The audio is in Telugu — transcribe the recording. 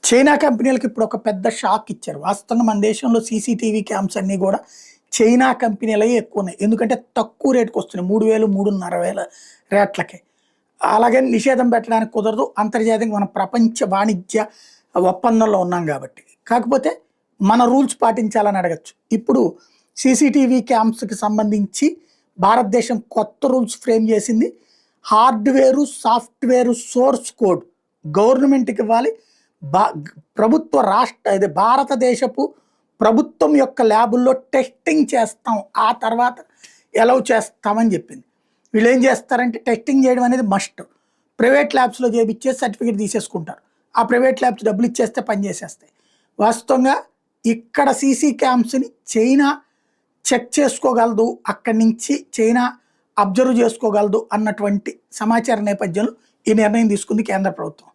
చైనా కంపెనీలకు ఇప్పుడు ఒక పెద్ద షాక్ ఇచ్చారు. వాస్తవంగా మన దేశంలో సీసీటీవీ క్యామ్స్ అన్నీ కూడా చైనా కంపెనీలయే ఎక్కువ ఉన్నాయి. ఎందుకంటే తక్కువ రేటుకి వస్తున్నాయి. 3000, 3500 రేట్లకే. అలాగని నిషేధం పెట్టడానికి కుదరదు. అంతర్జాతీయంగా మన ప్రపంచ వాణిజ్య ఒప్పందంలో ఉన్నాం కాబట్టి. కాకపోతే మన రూల్స్ పాటించాలని అడగచ్చు. ఇప్పుడు సీసీటీవీ క్యామ్స్కి సంబంధించి భారతదేశం కొత్త రూల్స్ ఫ్రేమ్ చేసింది. హార్డ్వేరు, సాఫ్ట్వేరు సోర్స్ కోడ్ గవర్నమెంట్కి ఇవ్వాలి. బా ప్రభుత్వ ఇది భారతదేశపు ప్రభుత్వం యొక్క ల్యాబుల్లో టెస్టింగ్ చేస్తాం, ఆ తర్వాత ఎలవ్ చేస్తామని చెప్పింది. వీళ్ళు ఏం చేస్తారంటే టెస్టింగ్ చేయడం అనేది మస్ట్. ప్రైవేట్ ల్యాబ్స్లో చేయించేసి సర్టిఫికేట్ తీసేసుకుంటారు. ఆ ప్రైవేట్ ల్యాబ్స్ డబ్బులు ఇచ్చేస్తే పని చేసేస్తాయి. వాస్తవంగా ఇక్కడ సీసీ క్యామ్స్ని చైనా చెక్ చేసుకోగలదు, అక్కడి నుంచి చైనా అబ్జర్వ్ చేసుకోగలదు అన్నటువంటి సమాచార నేపథ్యంలో ఈ నిర్ణయం తీసుకుంది కేంద్ర ప్రభుత్వం.